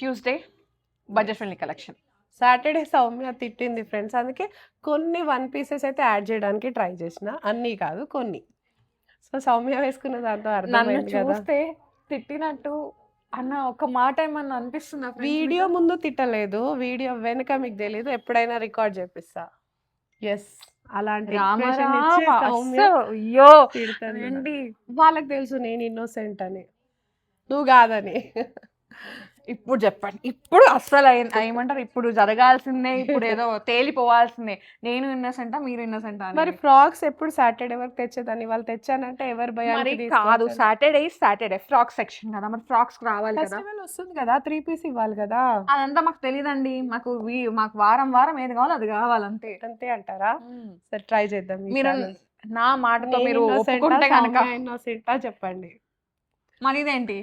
Tuesday budget friendly collection. Saturday Soumya తిట్టింది friends, అందుకే కొన్ని 1 పీసెస్ అయితే యాడ్ చేయడానికి ట్రై చేసిన, అన్నీ కాదు కొన్ని. సో సౌమ్య వేసుకున్న దాంతో నన్ను అర్థమైంది కదా. చూస్తే తిట్టినట్టు అన్న ఒక మాట ఏమన్నా అనిపిస్తుందా వీడియో ముందు తిట్టలేదు, వీడియో వెనుక మీకు తెలీదు, ఎప్పుడైనా రికార్డ్ చేపిస్తా. ఎస్, అలాంటి expression ఇచ్చే సౌమ్య అయ్యో తిడతాను కూడా. ఏంటి వాళ్ళకి తెలుసు నేను ఇన్నోసెంట్ అని, నువ్వు కాదని. ఇప్పుడు చెప్పండి, ఇప్పుడు అస్సలు ఏమంటారు, ఇప్పుడు జరగాల్సిందే, ఇప్పుడు ఏదో తేలిపోవాల్సిందే. నేను ఇన్నోసెంటా మీరు ఇన్నోసెంటా మరి ఫ్రాక్స్ ఎప్పుడు సాటర్డే వరకు తెచ్చేదాన్ని, వాళ్ళు తెచ్చానంటే ఎవరు మరి భయానికి కాదు, సాటర్డే ఫ్రాక్ సెక్షన్ కదా, మరి ఫ్రాక్స్ రావాలి కదా. ఫెస్టివల్ వస్తుంది కదా, 3 పీస్ ఇవ్వాలి కదా. అదంతా మాకు తెలియదండి, మాకు వారం వారం ఏది కావాలో అది కావాలంతే. అంతే అంటారా? సరే ట్రై చేద్దాం. మీరు నా మాటతో మీరు ఒప్పుకుంటే కనుక ఇన్నోసెంటా చెప్పండి. మరి ఇదేంటి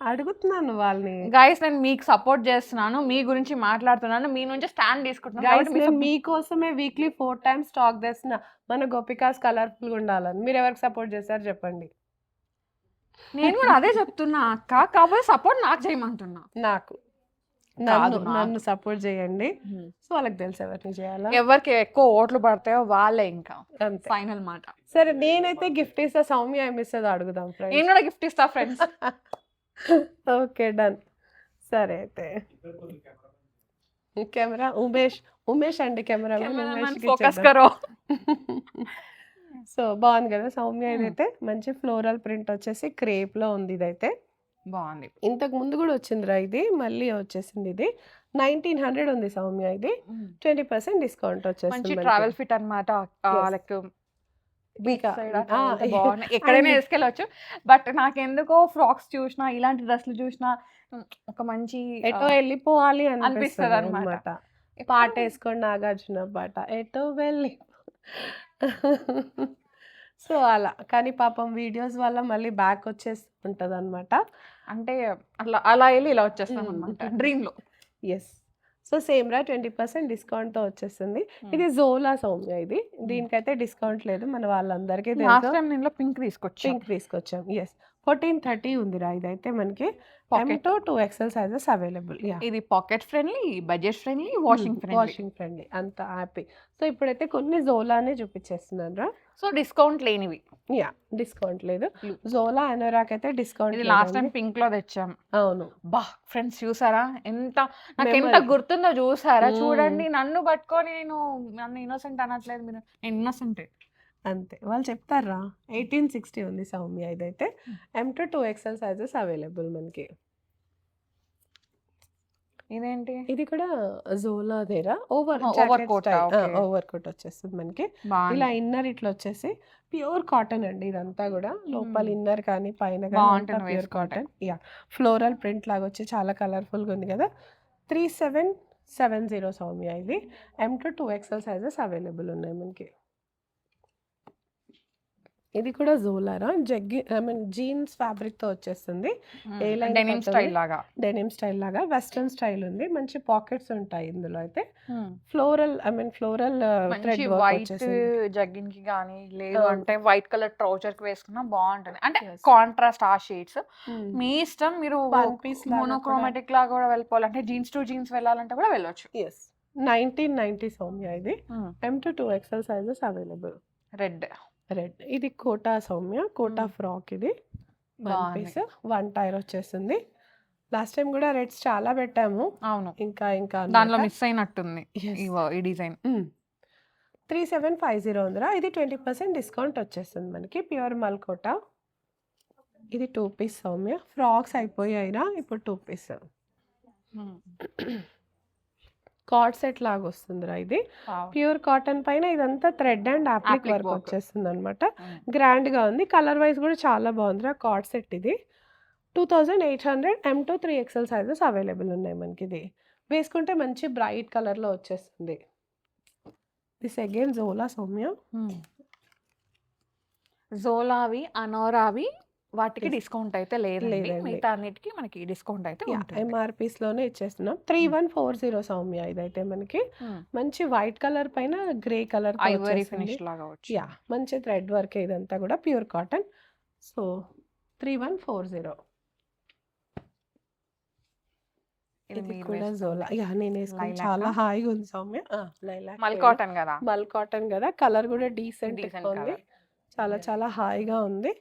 అడుగుతున్నాను వాళ్ళని. గైస్, నేను మీకు సపోర్ట్ చేస్తున్నాను, మీ గురించి మాట్లాడుతున్నాను, మీ నుంచి స్టాండ్ తీసుకుంటున్నాను. గైస్ కాబట్టి నేను మీకోసమే వీక్లీ 4 times స్టాక్ తెస్తున్నా, మన గోపికాస్ కలర్ఫుల్ గా ఉండాలని. మీరు ఎవరికి సపోర్ట్ చేస్తారు చెప్పండి. నేను కూడా అదే చెప్తున్నా అక్క, కాకపోతే సపోర్ట్ నాకు చేయమంటున్నా. నాకు నన్ను సపోర్ట్ చేయండి. సో వాళ్ళకి తెలుసు ఎవరిని చేయాలా. ఎవరికి ఎక్కువ ఓట్లు పడతాయో వాళ్ళే ఇంకా అంతే, ఫైనల్ మాట. సరే నేనైతే గిఫ్ట్ ఇస్తా, సౌమ్య ఏమి ఇస్తుందో అడుగుదాం ఫ్రెండ్స్. నేను కూడా గిఫ్ట్ ఇస్తా ఫ్రెండ్స్. Okay done. సరే అయితే కెమెరా ఉమేష్ అండి, కెమెరా ఫోకస్ కరో. సో బాగుంది కదా సౌమ్య. ఇదైతే మంచి ఫ్లోరల్ ప్రింట్ వచ్చేసి క్రేప్ లో ఉంది. ఇదైతే బాగుంది. ఇంతకు ముందు కూడా వచ్చిందిరా, ఇది మళ్ళీ వచ్చేసింది. ఇది 1900 ఉంది సౌమ్య. ఇది 20% డిస్కౌంట్ వచ్చేసింది. ట్రావెల్ ఫిట్ అన్నమాట. లైక్ ఎక్కడైనా వేసుకెళ్ళవచ్చు. బట్ నాకెందుకో ఫ్రాక్స్ చూసినా, ఇలాంటి డ్రెస్లు చూసినా ఒక మంచి ఎటో వెళ్ళిపోవాలి అనిపిస్తుంది అన్నమాట. పాట వేసుకోండి, నాగార్జున పాట ఎటో వెళ్ళి. సో అలా, కానీ పాపం వీడియోస్ వల్ల మళ్ళీ బ్యాక్ వచ్చేస్తుంటది అనమాట. అంటే అలా వెళ్ళి ఇలా వచ్చేస్తాం అనమాట డ్రీమ్ లో. ఎస్, సో సేమ్ రా 20% డిస్కౌంట్తో వచ్చేస్తుంది. ఇది జోలా సౌమ్య. ఇది దీనికైతే డిస్కౌంట్ లేదు, మన వాళ్ళందరికీ తెలుసు. పింక్ తీసుకొచ్చాం. ఎస్, 1430 ఉందిరా. ఇదైతే మనకి M to 2XL sizes available. ఇది pocket friendly, budget friendly, washing friendly, అంత హ్యాపీ. సో ఇప్పుడైతే కొన్ని జోలానే చూపించేస్తున్నాను రా. సో డిస్కౌంట్ లేనివి. డిస్కౌంట్ లేదు. జోలా అనోరాక్ అయితే డిస్కౌంట్. లాస్ట్ టైం పింక్ లో తెచ్చాం. అవును బా ఫ్రెండ్స్, చూసారా ఎంత గుర్తుందో చూసారా? చూడండి, నన్ను పట్టుకొని నన్ను ఇన్నోసెంట్ అనట్లేదు మీరు, నేను ఇన్నోసెంట్ అంతే. వాళ్ళు చెప్తారా. 1860 ఉంది సౌమ్య. ఇదైతే M to 2XL sizes available మనకి. ఇదేంటి? ఇది కూడా జోలా దేరా ఓవర్ కోట్ వచ్చేస్తుంది మనకి. ఇలా ఇన్నర్ ఇట్లా వచ్చేసి ప్యూర్ కాటన్ అండి. ఇదంతా కూడా లోపల ఇన్నర్ కానీ పైన కానీ ప్యూర్ కాటన్. ఫ్లోరల్ ప్రింట్ లాగా వచ్చి చాలా కలర్ఫుల్ గా ఉంది కదా. 3770 సౌమ్య. ఇది M to 2XL sizes available ఉన్నాయి మనకి. ఇది కూడా జోలారా, జీన్స్ ఫ్యాబ్రిక్ తో వచ్చేస్తుంది. డెనిమ్ స్టైల్ లాగా వెస్ట్రన్ స్టైల్ ఉంది. మంచి పాకెట్స్ ఉంటాయి ఇందులో. అయితే ఫ్లోరల్ థ్రెడ్ వర్క్ వచ్చేసింది. జగ్గిన్ కి గానీ లేదు అంటే వైట్ కలర్ ట్రౌజర్ కి వేసుకున్నా బాగుంటుంది. అంటే కాంట్రాస్ట్ ఆ షేడ్స్ మీ ఇష్టం. మీరు మోనోక్రోమాటిక్ లాగా కూడా వెళ్ళిపోవాలంటే, జీన్స్ టు జీన్స్ వెళ్ళాలంటే కూడా వెళ్ళొచ్చు. 1990 సౌమ్య. ఇది M to 2XL sizes available. Red ఇది కోటా సౌమ్య, కోటా ఫ్రాక్. ఇది 1 పీస్ 1 టైర్ వచ్చేస్తుంది. లాస్ట్ టైం కూడా రెడ్స్ చాలా పెట్టాము. అవును, ఇంకా దానిలో మిస్ అయినట్టుంది ఈ డిజైన్. 3750 ఉందిరా. ఇది 20% డిస్కౌంట్ వచ్చేస్తుంది మనకి. ప్యూర్ మల్కోటా. ఇది 2 పీస్ సౌమ్య. ఫ్రాక్స్ అయిపోయాయిరా, ఇప్పుడు 2 పీస్ కార్డ్ సెట్ లాగా వస్తుందిరా. ఇది ప్యూర్ కాటన్ పైన ఇదంతా థ్రెడ్ అండ్ అప్లిక్ వర్క్ వచ్చేస్తుంది అనమాట. గ్రాండ్ గా ఉంది. కలర్ వైజ్ కూడా చాలా బాగుందిరా కార్డ్ సెట్. ఇది 2800 M to 3XL sizes available ఉన్నాయి మనకి. ఇది వేసుకుంటే మంచి బ్రైట్ కలర్ లో వచ్చేస్తుంది. దిస్ అగైన్ జోలా సౌమ్య. జోలావి, అనోరావి వాటికి డిస్కౌంట్ అయితే లేదండి. మిగతా అన్నిటికీ మనకి డిస్కౌంట్ అయితే MRPs లోనే ఇచ్చేస్తున్నాం. 3140 సౌమ్య. ఇదైతే మనకి మంచి వైట్ కలర్ పైన గ్రే కలర్ ఐవరీ ఫినిష్ లాగా వచ్చి మంచి థ్రెడ్ వర్క్. ఇదంతా కూడా ప్యూర్ కాటన్. సో 3140. ఇది ఇది మీరు కూడా వేసుకుంది జోలా. యాహ్! నేను వేసుకుని లైలాకా చాలా హాయిగా ఉంది సౌమ్య. లైలాక్ మల్ షేడ్. కాటన్ కదా మల్ కాటన్ గదా! కలర్ గూడా డీసెంట్‌గా డీసెంట్ ఉంది. కలర్ చాలా చాలా హాయిగా ఉంది.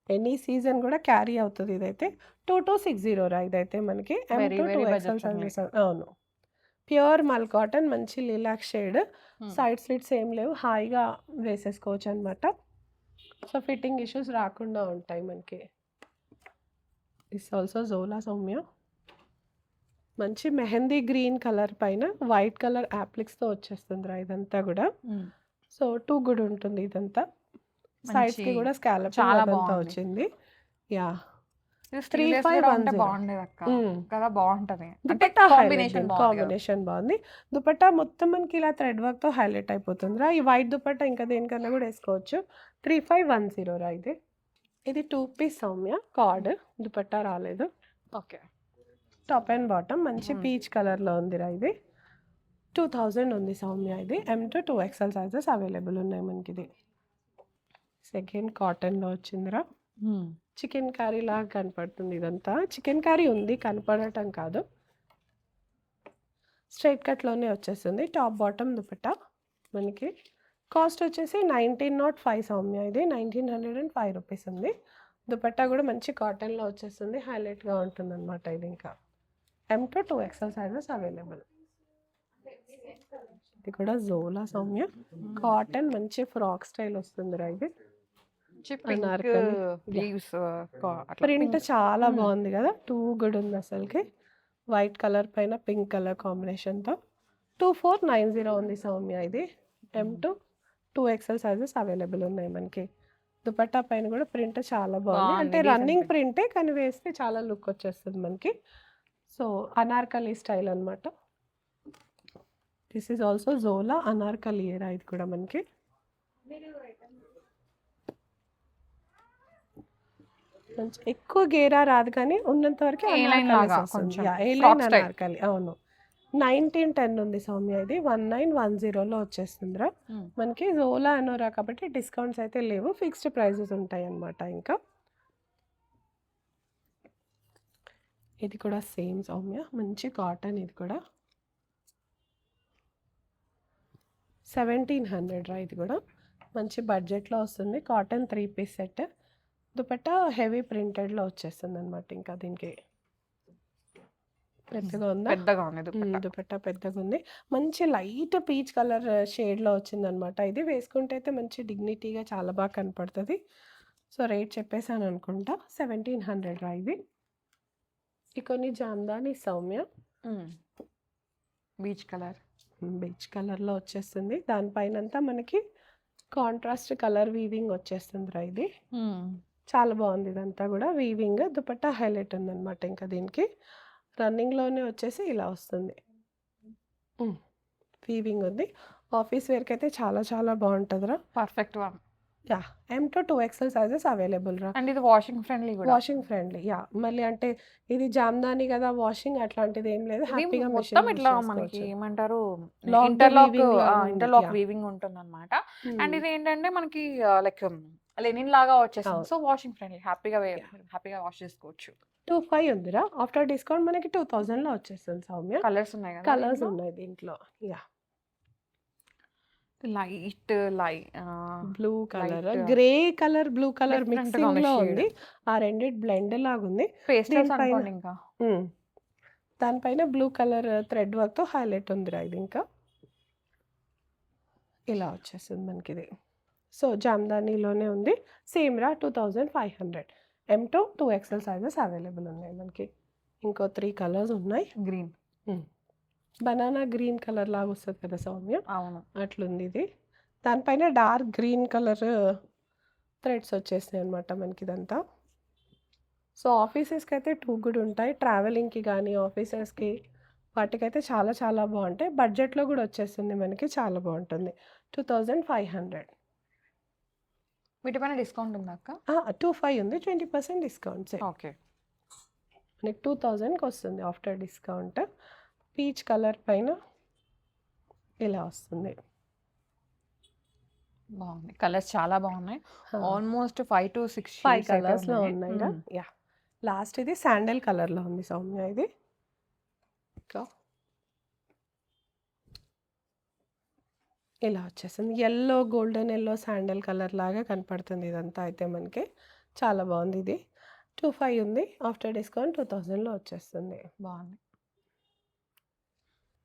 ఎనీ సీజన్ గూడా క్యారీ అవుతది ఇదైతే. 2260 రా ఇదైతే మనకి. Very M2 very 2XL budget friendly sizes అవును. ప్యూర్ మల్ కాటన్ మంచి లిలాక్ షేడ్. సైడ్ స్లిట్స్ ఏం లేవు. హాయిగా వేసేసుకోవచ్చనమాట. సో, ఫిట్టింగ్ ఇష్యూస్ రాకుండా ఉంటాయి మనకి. దిస్ ఆల్సో జోలా సౌమ్య. మంచి మెహందీ గ్రీన్ కలర్ పైన వైట్ కలర్ యాప్లిక్స్‌తో వచ్చేస్తుందిరా ఇదంతా గూడా. సో, టూ గుడ్ ఉంటుంది ఇదంతా. మంచి సైడ్స్‌కి గూడా స్కాలపింగ్ చాలా అదంతా బాగుంది వచ్చింది. యాహ్! ఇది స్లీవ్లెస్ కూడా ఉంటే 3510. బాగుండేది అక్క హ్మ్. కదా బాగుంటది అంటే దుపట్టా హైలైట్ కాంబినేషన్ దీని బాగుంది కదా కాంబినేషన్ బాగుంది. దుపట్టా మొత్తం మనకి ఇలా థ్రెడ్ వర్క్‌తో హైలైట్ అయిపోతుందిరా. ఈ వైట్ దుపట్టా ఇంకా దేనికన్నా గూడా ఏసుకోవచ్చు. 3510 రా ఇది. ఇది 2 పీస్ సౌమ్య. కార్డ్ దుపట్టా రాలేదు. ఓకే టాప్ అండ్ బాటమ్ మంచి పీచ్ కలర్‌లో ఉందిరా ఇది. 2000 ఉంది సౌమ్య ఇది. M2 2XL సైజెస్ అవైలబుల్ ఉన్నాయి మనకిది. సెకండ్ కాటన్‌లో వచ్చిందిరా. చికెన్ కర్రీ లాగా కనపడుతుంది ఇదంతా. చికెన్ కర్రీ ఉంది కనపడటం కాదు. స్ట్రెయిట్ కట్‌లోనే వచ్చేస్తుంది. టాప్ బాటమ్ దుపట్టా మనకి. కాస్ట్ వచ్చేసి 1905 సౌమ్య ఇది. 1905 రూపీస్ ఉంది. దుపట్టా కూడా మంచి కాటన్‌లో వచ్చేస్తుంది. హైలైట్‌గా ఉంటుందన్నమాట ఇది ఇంకా. M2 2XL sizes available. ఇది కూడా జోలా సౌమ్య. కాటన్ మంచి ఫ్రాక్ స్టైల్ వస్తుందిరా ఇది. పింక్ అనార్కలి. లీవ్స్ ప్రింట్ చాలా బాగుంది కదా! టూ గుడ్ ఉంది అసలుకి. వైట్ కలర్ పైన పింక్ కలర్ కాంబినేషన్‌తో. 2490 ఉంది సౌమ్య ఇది. M2 2XL సైజెస్ అవైలబుల్ ఉన్నాయి మనకి. దుపట్టా పైన కూడా ప్రింట్ చాలా బాగుంది. అంటే బాగుంది రన్నింగ్ డీసెంట్ ప్రింటే కానీ వేస్తే చాలా లుక్ వచ్చేస్తుంది మనకి. సో, అనార్కలి స్టైల్ అన్నమాట. దిస్ ఈజ్ ఆల్సో జోలా అనార్కలియేరా ఇది కూడా మనకి. కొంచెం ఎక్కువ గేరా రాదు కానీ ఉన్నంత వరకే ఏ లైన్ అనార్కలి లాగా వస్తుంది. కొంచెం యాహ్! ఏ ఫ్రాక్ లైన్ స్టైల్ అనార్కలి అవును. 1910 ఉంది సౌమ్య ఇది. 1910లో వచ్చేస్తుందిరా. మనకి జోలా అనోరా కాబట్టి డిస్కౌంట్స్ అయితే లేవు. ఫిక్స్డ్ ప్రైజెస్ ఉంటాయన్నమాట ఇంకా. ఇది కూడా సేమ్ సౌమ్య. మంచి కాటన్ ఇది కూడా. 1700 రా ఇది కూడా. మంచి బడ్జెట్‌లో వస్తుంది. Cotton 3 piece set. Dupatta heavy ప్రింటెడ్‌లో వచ్చేస్తుందన్నమాట ఇంకా దీనికి. పెద్దగా ఉందా? పెద్దగా ఉంది దుపట్టా దుపట్టా పెద్దగుంది. మంచి లైట్ పీచ్ కలర్ షేడ్‌లో వచ్చిందనమాట. ఇది వేసుకుంటే అయితే మంచి డిగ్నిటీగా చాలా బాగా కనపడుతది. సో, రేట్ చెప్పేసాను అనుకుంటా. 1700 రా ఇది. ఈ కొన్ని Jamdani Soumya. Beach colour beach కలర్‌లో వచ్చేస్తుంది. దానిపైనంతా మనకి కాంట్రాస్ట్ కలర్ వీవింగ్ వచ్చేస్తుందిరా ఇది. చాలా బాగుంది ఇదంతా కూడా వీవింగ్. దుపట్టా హైలైట్ ఉందనమాట ఇంకా దీనికి. రన్నింగ్‌లోనే వచ్చేసి ఇలా వస్తుంది. వీవింగ్ ఉంది. ఆఫీస్ వేర్‌కి అయితే చాలా చాలా బాగుంటుందిరా. Perfect one yeah! M2 2XL sizes available రా. అండ్ ఇది వాషింగ్ ఫ్రెండ్లీ కూడా వాషింగ్ ఫ్రెండ్లీ. యాహ్! మళ్ళీ అంటే ఇది జామ్దాని కదా! వాషింగ్ అట్లాంటిది ఏం లేదు. ఇది హ్యాపీగా మొత్తం మెషిన్ యూజ్ ఇట్లా మనకి చేసుకోవచ్చు. ఏమంటారు లాక్డ్ ఇంటర్లాక్ వీవింగ్ లాగా ఉంది. Interlock yeah! వీవింగ్ ఉంటుందన్నమాట అండ్ హ్మ్. ఇది ఏంటంటే మనకి లైక్ లెనిన్ లాగా వచ్చేస్తుంది అవును. సో వాషింగ్ ఫ్రెండ్లీ హ్యాపీగా యాహ్! హ్యాపీగా వాష్ చేసుకోవచ్చు 25 ఉందిరా. ఆఫ్టర్ డిస్కౌంట్ మనకి 2000లో వచ్చేస్తుంది సౌమ్య. కలర్స్ ఉన్నాయి కదా కలర్స్ దీంట్లో ఉన్నాయి దీంట్లో. Yeah! Light blue colour, light grey colour, blue colour different గా ఉంది మిక్సింగ్‌లో షేడ్ ఉంది. ఆ రెండిటి బ్లెండ్ లాగుంది. పేస్టల్స్ దీనిపైన అనుకోండి ఇంకా హ్మ్. దానిపైన బ్లూ కలర్ థ్రెడ్ వర్క్‌తో హైలైట్ ఉందిరా ఇది ఇంకా. ఇలా వచ్చేసింది మనకిది. సో, జామ్దానిలోనే ఉంది. సేమ్ రా 2500. M2 2XL సైజెస్ అవైలబుల్ ఉన్నాయి మనకి. ఇంకో 3 కలర్స్ ఉన్నాయి. గ్రీన్ బనానా గ్రీన్ కలర్ లాగా వస్తుంది కదా సౌమ్య, అవును అట్లుంది ఇది. దానిపైన డార్క్ గ్రీన్ కలర్ థ్రెడ్స్ వచ్చేసినాయి అనమాట మనకి ఇదంతా. సో, ఆఫీసెస్కి అయితే టూ గుడ్ ఉంటాయి. ట్రావెలింగ్కి కానీ ఆఫీసెస్కి వాటికైతే చాలా చాలా బాగుంటాయి. బడ్జెట్లో కూడా వచ్చేస్తుంది మనకి. చాలా బాగుంటుంది. 2500. వీటిపైన డిస్కౌంట్ ఉందా అక్క 25 ఉంది. 20% డిస్కౌంట్సే. ఓకే మనకి 2000కి వస్తుంది ఆఫ్టర్ డిస్కౌంట్. పీచ్ కలర్ పైన ఇలా వస్తుంది. బాగుంది కలర్స్ చాలా బాగున్నాయి ఆల్మోస్ట్ 5 to 6 5 షేడ్స్ అయితే కలర్స్లో ఉన్నాయి ఉన్నాయిరా. యా లాస్ట్ ఇది శాండల్ కలర్లో ఉంది సౌమ్య ఇది. ఇలా వచ్చేసింది. Yellow, golden yellow sandal colour లాగా కనపడుతుంది ఇదంతా అయితే మనకి. చాలా బాగుంది ఇది. 25 ఉంది. ఆఫ్టర్ డిస్కౌంట్ 2000లో వచ్చేస్తుంది. బాగుంది.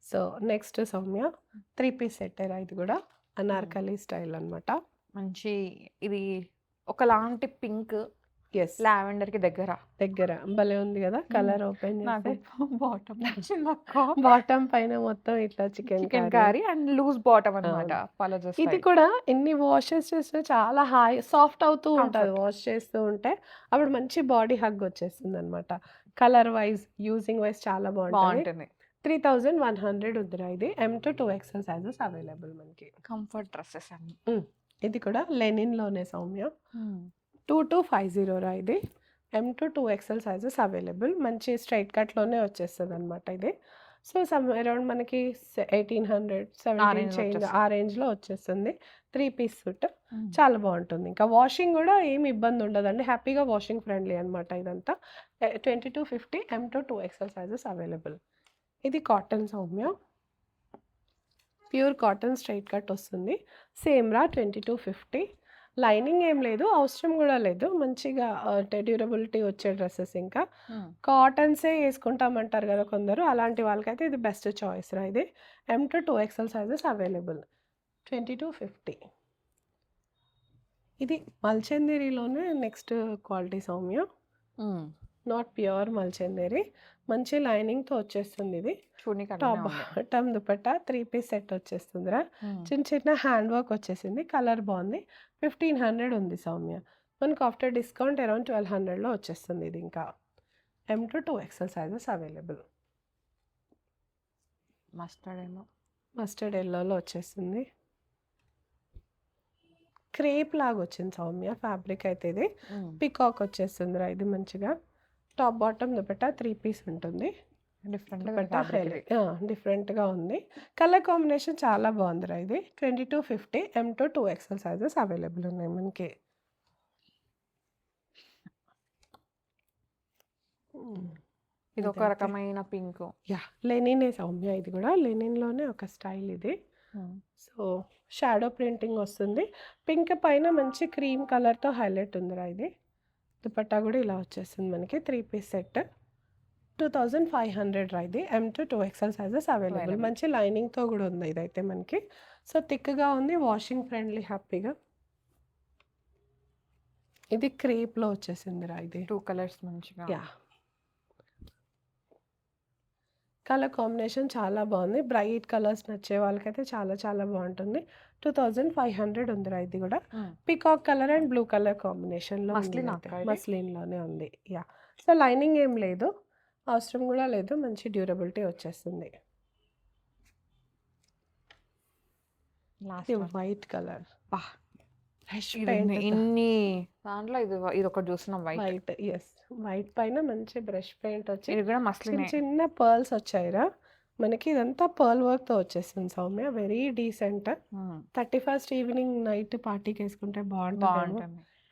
సో నెక్స్ట్ సౌమ్య 3 పీస్ సెట్టేరా ఇది కూడా. అనార్కలి స్టైల్ అనమాట. మంచి ఇది ఒకలాంటి పింక్ ఎస్, లావెండర్ కి దగ్గర భలే ఉంది కదా కలర్. ఓపెన్ నాకు చేస్తే బాటమ్ నచ్చింది అక్క. బాటమ్ పైన మొత్తం ఇట్లా chicken chicken curry and loose bottom అన్నమాట. పలాజో ఇది స్టైల్. కూడా ఎన్ని వాషెస్ చేసినా చాలా సాఫ్ట్ అవుతూ ఉంటుంది వాష్ చేస్తూ ఉంటే. అప్పుడు మంచి బాడీ హగ్ వచ్చేస్తుంది అనమాట. కలర్ వైజ్, యూజింగ్ వైజ్ చాలా బాగుంటుంది. బాగుంటుంది. 3100 ఉందిరా ఇది. M to 2XL sizes available మనకి. కంఫర్ట్ డ్రెస్సెస్ అన్ని. ఇది కూడా లెనిన్లోనే సౌమ్య. 2250 రా ఇది. M to 2XL sizes available. మంచి స్ట్రైట్ కట్లోనే వచ్చేస్తుంది అనమాట ఇది. సో సమ్ అరౌండ్ మనకి 1800, 17 చేంజ్ ఆ రేంజ్లో వచ్చేస్తుంది. 3 పీస్ సూట్ చాలా బాగుంటుంది. ఇంకా వాషింగ్ కూడా ఏమి ఇబ్బంది ఉండదండి. హ్యాపీగా వాషింగ్ ఫ్రెండ్లీ అనమాట ఇదంతా. 2250 M to 2XL sizes available. ఇది కాటన్ సౌమ్య. ప్యూర్ కాటన్ స్ట్రైట్ కట్ వస్తుంది. సేమ్ రా 2250. లైనింగ్ ఏం లేదు, అవసరం కూడా లేదు. మంచిగా డ్యూరబిలిటీ వచ్చే డ్రెస్సెస్. ఇంకా కాటన్సే వేసుకుంటామంటారు కదా కొందరు, అలాంటి వాళ్ళకైతే ఇది బెస్ట్ చాయిస్ రా ఇది. M to 2XL sizes available. 2250. ఇది మల్చందేరిలోనే నెక్స్ట్ క్వాలిటీ సౌమ్య. నాట్ ప్యూర్ మల్చందేరి, మంచి లైనింగ్తో వచ్చేస్తుంది ఇది. Top bottom dupatta 3 piece set వచ్చేస్తుందిరా. చిన్న చిన్న హ్యాండ్ వర్క్ వచ్చేసింది. కలర్ బాగుంది. 1500 ఉంది సౌమ్య. మనకు ఆఫ్టర్ డిస్కౌంట్ అరౌండ్ 1200లో వచ్చేస్తుంది ఇది. ఇంకా M to 2XL sizes available. Mustard ఎల్లోలో వచ్చేస్తుంది. క్రేప్ లాగా వచ్చింది సౌమ్య ఫ్యాబ్రిక్ అయితే. ఇది పికాక్ వచ్చేస్తుంది రా ఇది మంచిగా. టాప్ బాటమ్ దుపట్టా 3 పీస్ ఉంటుంది. డిఫరెంట్గా ఉంది. కలర్ కాంబినేషన్ చాలా బాగుందిరా ఇది. 2250 M to 2XL sizes available ఉన్నాయి మనకి. ఇది ఒక రకమైన పింక్. యా, లెనినే సౌమ్య ఇది కూడా. లెనిన్లోనే ఒక స్టైల్ ఇది. సో షాడో ప్రింటింగ్ వస్తుంది. పింక్ పైన మంచి క్రీమ్ కలర్తో హైలైట్ ఉందిరా ఇది. దుపట్టా కూడా ఇలా వచ్చేస్తుంది మనకి. 3 పీస్ సెట్ 2500 రా ఇది. M to 2XL sizes available. మంచి లైనింగ్తో కూడా ఉంది ఇదైతే మనకి. సో థిక్గా ఉంది, వాషింగ్ ఫ్రెండ్లీ హ్యాపీగా. ఇది క్రేప్లో వచ్చేసింది రా ఇది. 2 కలర్స్ మంచిగా. యా, కలర్ కాంబినేషన్ చాలా బాగుంది. బ్రైట్ కలర్స్ నచ్చే వాళ్ళకైతే చాలా చాలా బాగుంటుంది. 2500 ఉందిరా ఇది కూడా. Peacock colour and blue colour కాంబినేషన్లో మస్లిన్లోనే ఉంది. యా, సో లైనింగ్ ఏం లేదు, అవసరం కూడా లేదు. మంచి డ్యూరబిలిటీ వచ్చేస్తుంది. White colour. ఇన్ని దాంట్లో ఇది ఒకటి చూస్తున్నాం. వైట్. ఎస్, వైట్ పైన మంచి బ్రష్ పెయింట్ వచ్చి ఇది కూడా మస్లిన్. చిన్న పర్ల్స్ వచ్చాయిరా మనకి. ఇదంతా పర్ల్ వర్క్తో వచ్చేసింది Soumya. Very decent. 31st evening night పార్టీకి వేసుకుంటే బాగుంటుంది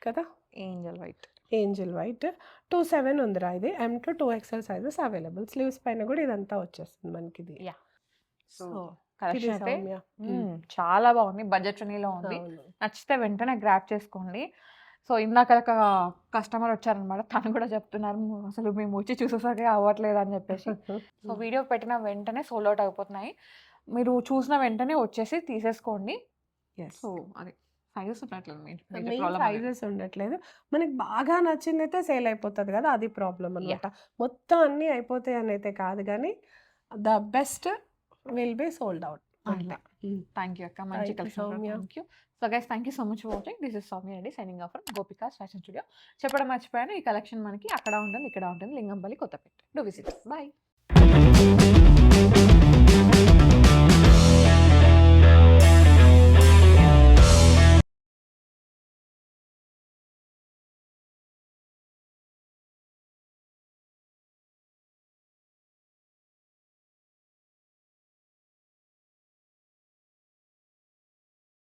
కదా. ఏంజల్ వైట్ 27 ఉందిరా ఇది. M to 2XL sizes available. Sleeves పైన కూడా ఇదంతా వచ్చేస్తుంది మనకి ఇది. సో చాలా బాగుంది. బడ్జెట్ ఫ్రెండ్లీలో ఉంది. నచ్చితే వెంటనే గ్రాబ్ చేసుకోండి. సో ఇందాక ఒక కస్టమర్ వచ్చారనమాట. తను కూడా చెప్తున్నారు అసలు మేము వచ్చి చూసేసరికి అవ్వట్లేదు అని చెప్పేసి. సో వీడియో పెట్టిన వెంటనే సోల్డ్ అవుట్ అయిపోతున్నాయి. మీరు చూసిన వెంటనే వచ్చేసి తీసేసుకోండి. సో అది సైజెస్ ఉండట్లేదు. మనకి బాగా నచ్చింది అయితే సేల్ అయిపోతుంది కదా, అది ప్రాబ్లం అనమాట. మొత్తం అన్నీ అయిపోతాయి అని అయితే కాదు, కానీ the best will be sold out. Thank you అక్క. మంచి collection. Thank you. So guys, thank you so much for watching. This is Soumya Reddy signing off from Gopika's fashion studio. చెప్పడం మర్చిపోయాను, ఈ కలెక్షన్ మనకి అక్కడ ఉంటుంది, ఇక్కడ ఉంటుంది, Lingampally, Kothapet. Do visit. Bye.